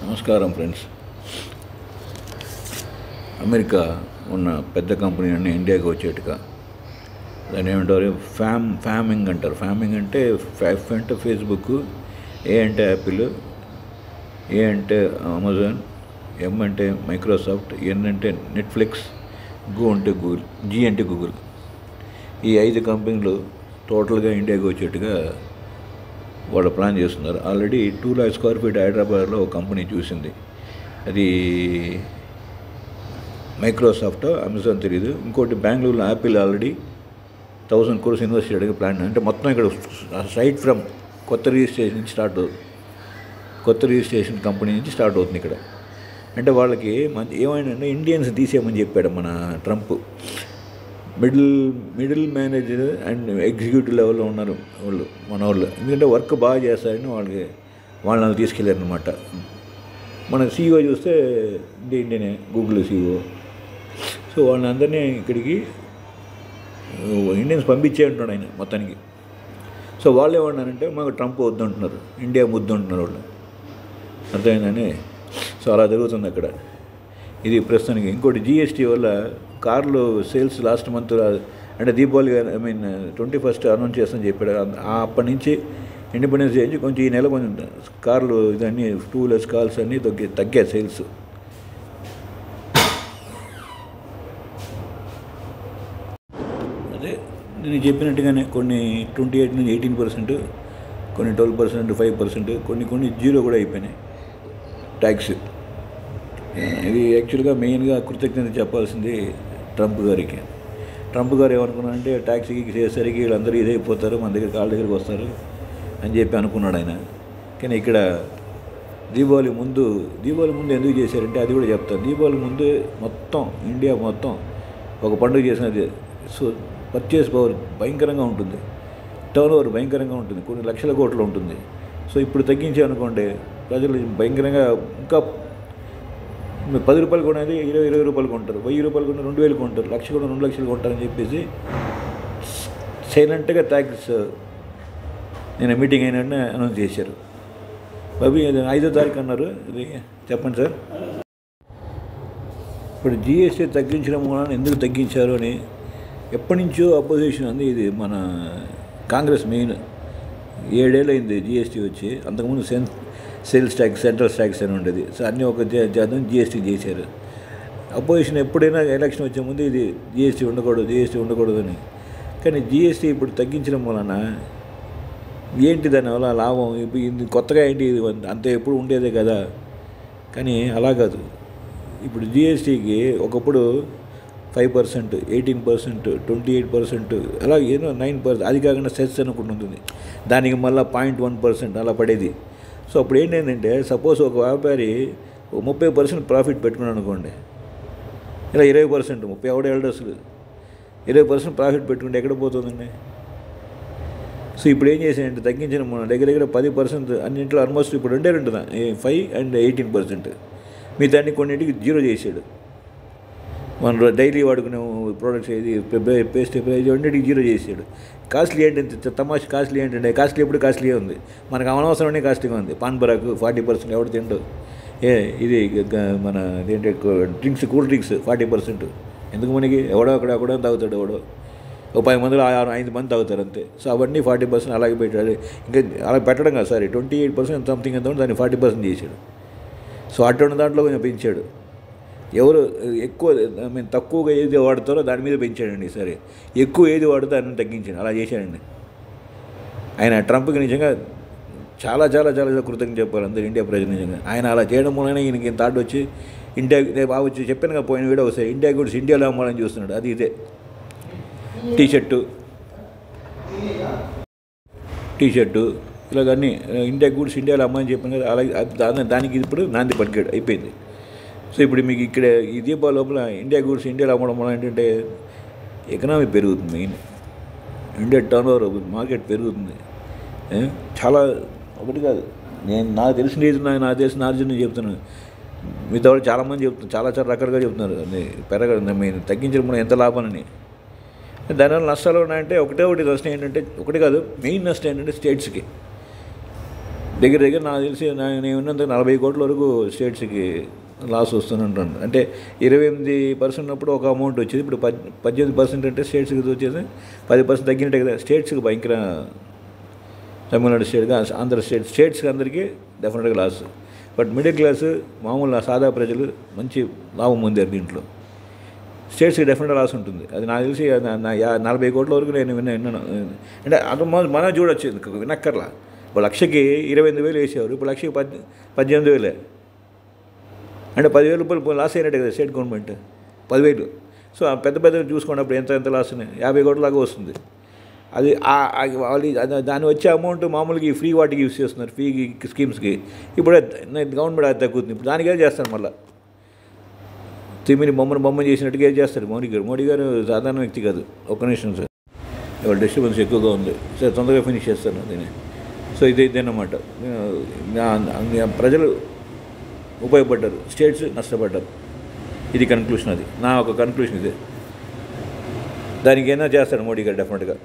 నమస్కారం friends. America ఉన్న పెద్ద కంపెనీ అన్నీ ఇండియాకి వచ్చేట్టుగా దాన్ని ఏమంటారు, ఫ్యామింగ్ అంటారు. ఫ్యామింగ్ అంటే ఎఫ్ అంటే ఫేస్బుక్, ఏ అంటే యాపిల్, ఏ అంటే అమెజాన్, ఎం అంటే మైక్రోసాఫ్ట్, ఎన్ అంటే నెట్ఫ్లిక్స్, జీ అంటే గూగుల్. ఈ 5 కంపెనీలు టోటల్గా ఇండియాకి వచ్చేట్టుగా వాళ్ళు ప్లాన్ చేస్తున్నారు. ఆల్రెడీ 2 lakh square feet హైదరాబాద్లో ఒక కంపెనీ చూసింది. అది మైక్రోసాఫ్ట్, అమెజాన్ తెలియదు. ఇంకోటి బెంగళూరులో యాపిల్ ఆల్రెడీ 1000 crores ఇన్వెస్ట్ చేయడానికి ప్లాన్. అంటే మొత్తం ఇక్కడ సైట్ ఫ్రమ్ కొత్త రిజిస్ట్రేషన్ కంపెనీ నుంచి స్టార్ట్ అవుతుంది ఇక్కడ. అంటే వాళ్ళకి ఏమైనా ఇండియన్స్ తీసేయమని చెప్పాడు మన Trump. Middle manager and executive లెవెల్లో ఉన్నారు మన వాళ్ళు. ఎందుకంటే వర్క్ బాగా చేస్తారని వాళ్ళని తీసుకెళ్ళారు అనమాట. మన సీఈఓ చూస్తే ఇండియనే, గూగుల్ సీఈఓ. సో వాళ్ళందరినీ ఇక్కడికి ఇండియన్స్ పంపించే అంటున్నాడు ఆయన మొత్తానికి. సో వాళ్ళు ఏమన్నారంటే మాకు ట్రంప్ వద్దంటున్నారు, ఇండియా ముద్దంటున్నారు వాళ్ళు. అర్థమైందని. సో అలా జరుగుతుంది అక్కడ. ఇది ప్రస్తుతానికి. ఇంకోటి జిఎస్టీ వల్ల కార్లు సేల్స్ లాస్ట్ మంత్ అంటే దీపావళి 21st అనౌన్స్ చేస్తామని చెప్పాడు. అప్పటి నుంచి ఇండిపెండెన్స్ డే నుంచి కొంచెం ఈ నెల కొంచెం కార్లు ఇదన్నీ 2 lakhs కార్స్ అన్నీ తగ్గాయి సేల్స్. అదే నేను చెప్పినట్టుగానే కొన్ని 28 నుంచి 18%, కొన్ని 12%, 5%, కొన్ని 0 కూడా అయిపోయినాయి ట్యాక్స్. ఇది యాక్చువల్గా మెయిన్గా కృతజ్ఞత చెప్పాల్సింది ట్రంప్ గారికి. ట్రంప్ గారు ఏమనుకున్నారంటే ట్యాక్సీకి చేసేసరికి వీళ్ళందరూ ఇదైపోతారు, మన దగ్గర కాళ్ళ దగ్గరికి వస్తారు అని చెప్పి అనుకున్నాడు ఆయన. కానీ ఇక్కడ దీపావళి ముందు ఎందుకు చేశారంటే అది కూడా చెప్తాను. దీపావళి ముందు మొత్తం ఇండియా మొత్తం ఒక పండుగ చేసినది. సో పర్చేస్ పవర్ భయంకరంగా ఉంటుంది, టర్న్ ఓవర్ భయంకరంగా ఉంటుంది, కొన్ని లక్షల కోట్లు ఉంటుంది. సో ఇప్పుడు తగ్గించామనుకోండి ప్రజలు భయంకరంగా ఇంకా 10 రూపాయలు కొనేది 20 రూపాయలు కొంటారు, 1000 రూపాయలు కొన్న 2000 కొంటారు, 1,00,000 కొన్న 2 లక్షలు కొంటారని చెప్పేసి సైలెంట్గా ట్యాక్స్ నేను మీటింగ్ అయినట్టు అనౌన్స్ చేశారు. బాబీ 5వ తారీఖు అన్నారు. ఇది చెప్పండి సార్. ఇప్పుడు జిఎస్టీ తగ్గించడం వలన ఎందుకు తగ్గించారు అని ఎప్పటి నుంచో అపోజిషన్ ఉంది. ఇది మన కాంగ్రెస్ మెయిన్ 7 ఏళ్ళు అయింది జిఎస్టీ వచ్చి. అంతకుముందు సేల్స్ ట్యాక్స్, సెంట్రల్ ట్యాక్స్ అని ఉండేది. సో అన్నీ ఒక చేద్దాం జిఎస్టీ చేశారు. అపోజిషన్ ఎప్పుడైనా ఎలక్షన్ వచ్చే ముందు ఇది జిఎస్టీ ఉండకూడదు అని. కానీ జిఎస్టీ ఇప్పుడు తగ్గించడం వలన ఏంటి దానివల్ల లాభం? ఇప్పుడు కొత్తగా ఏంటి, అంతే ఎప్పుడు ఉండేదే కదా. కానీ అలా కాదు. ఇప్పుడు జిఎస్టీకి ఒకప్పుడు 5%, 18%, 28%, అలా ఏదో 9%, అది కాకుండా సెస్ అనుకుంటూ ఉంటుంది. దానికి మళ్ళీ 0.1% అలా పడేది. సో అప్పుడు ఏంటంటే సపోజ్ ఒక వ్యాపారి 30% ప్రాఫిట్ పెట్టుకున్నాడు అనుకోండి, ఇలా 20%, 30 ఎవడ వెళ్ళడు అసలు. 20% ప్రాఫిట్ పెట్టుకుంటే ఎక్కడ పోతుందండి? సో ఇప్పుడు ఏం చేసాయంటే తగ్గించిన మన దగ్గర 10% అన్నింటిలో ఆల్మోస్ట్ ఇప్పుడు 2 5 and 18%. మిగతా కొన్నింటికి 0 చేసాడు. మన డైలీ వాడుకునే ప్రోడక్ట్స్ ఏది పేస్ట్ అన్నిటికి 0 చేసాడు. కాస్ట్లీ ఏంటంటే కాస్ట్లీ ఏంటంటే కాస్ట్లీ ఎప్పుడు కాస్ట్లీ ఉంది, మనకు అనవసరమైన కాస్ట్లీగా ఉంది. పాన్ బరాకు 40% ఎవడు తిండు. ఇది మన ఏంటంటే కూల్ డ్రింక్స్ 40%. ఎందుకు మనకి? అక్కడ తాగుతాడు ఎవడో, ఒక 10 మందిలో 5 మంది తాగుతారు అంతే. సో అవన్నీ 40% అలాగే పెట్టాడు. ఇంకా అలా పెట్టడం కాదు, సారీ 28% సంథింగ్ ఎంత దాన్ని 40% చేశాడు. సో అటువంటి దాంట్లో కొంచెం పెంచాడు. ఎవరు ఎక్కువ తక్కువగా ఏది వాడతారో దాని మీద పెంచాడండి. సరే ఎక్కువ ఏది వాడితే దాన్ని తగ్గించాడు. అలా చేశాడండి ఆయన. ట్రంప్కి నిజంగా చాలా చాలా చాలా కృతజ్ఞత చెప్పాలి అందరూ ఇండియా ప్రజలు. నిజంగా ఆయన అలా చేయడం వలన ఈయనకి థాట్ వచ్చి ఇండియా వచ్చి చెప్పాను కదా పోయిన వీడియో ఒకసారి, ఇండియా గుడ్స్ ఇండియాలో అమ్మాలని చూస్తున్నాడు. అది ఇదే టీషర్టు ఇలాగన్నీ ఇండియా గుడ్స్ ఇండియాలో అమ్మని చెప్పాను కదా. అలాగే దానికి ఇప్పుడు నాంది పలికాడు, అయిపోయింది. సో ఇప్పుడు మీకు ఇక్కడ ఈ దీపావళి లోపల ఇండియా గుడ్స్ ఇండియాలో అమ్మడం వల్ల ఏంటంటే ఎకనామీ పెరుగుతుంది. Main India turn over market పెరుగుతుంది. చాలా ఒకటి కాదు, నాకు తెలిసిన రీజన్ నాకు తెలిసిన ఆర్జన్ చెప్తున్నాను. మిగతా వాళ్ళు చాలామంది చెప్తున్నారు, చాలా చాలా రకాలుగా చెప్తున్నారు. పెరగదు మెయిన్ తగ్గించడం మనం ఎంత లాభాలని. దానివల్ల నష్టాలు ఉన్నాయంటే ఒకటి నష్టం ఏంటంటే, ఒకటి కాదు మెయిన్ నష్టం ఏంటంటే స్టేట్స్కి. దగ్గర దగ్గర నాకు తెలిసి నేను ఉన్నంత 40 కోట్ల వరకు స్టేట్స్కి లాస్ వస్తుందంటాను. అంటే 28% ఉన్నప్పుడు ఒక అమౌంట్ వచ్చేది, ఇప్పుడు 18% అంటే స్టేట్స్కి వచ్చేసి 10% తగ్గినట్టే కదా. స్టేట్స్కి భయంకర, తమిళనాడు స్టేట్గా, ఆంధ్ర స్టేట్స్కి అందరికీ డెఫినెట్గా లాస్. బట్ మిడిల్ క్లాస్ మామూలు సాదా ప్రజలు మంచి లాభం పొందారు దీంట్లో. స్టేట్స్కి డెఫినెట్గా లాస్ ఉంటుంది. అది నాకు తెలిసి 40 కోట్ల వరకు నేను విన్నాను. అంటే అది మనం చూడొచ్చు, వినక్కర్లా. ఒక లక్షకి 28,000 వేసేవారు, ఇప్పుడు లక్షకి 18,000. అంటే 10,000 రూపాయలు లాస్ అయినట్టే కదా స్టేట్ గవర్నమెంట్, 10,000. సో ఆ పెద్ద చూసుకున్నప్పుడు ఎంత లాస్ ఉన్నాయి, 50 కోట్ల దాకా వస్తుంది. అది వాళ్ళు దాన్ని వచ్చే అమౌంట్ మామూలుగా ఈ ఫ్రీ వాటికి యూస్ చేస్తున్నారు, ఫ్రీ స్కీమ్స్కి. ఇప్పుడు గవర్నమెంట్ అది తగ్గుతుంది, ఇప్పుడు దానికే చేస్తారు. మళ్ళీ తిమ్మిని బొమ్మ చేసినట్టుగా ఏం చేస్తారు మోడీ గారు సాధారణ వ్యక్తి కాదు. ఒక్క నిమిషం సార్, ఇవాళ డిస్టర్బెన్స్ ఎక్కువగా ఉంది సార్, తొందరగా ఫినిష్ చేస్తాను దీన్ని. సో ఇదేనమాట, ప్రజలు ఉపయోగపడ్డారు, స్టేట్స్ నష్టపడ్డారు. ఇది కన్క్లూషన్, అది నా ఒక కన్క్లూషన్. ఇదే దానికైనా చేస్తాడు మోడీ గారు డెఫినెట్గా.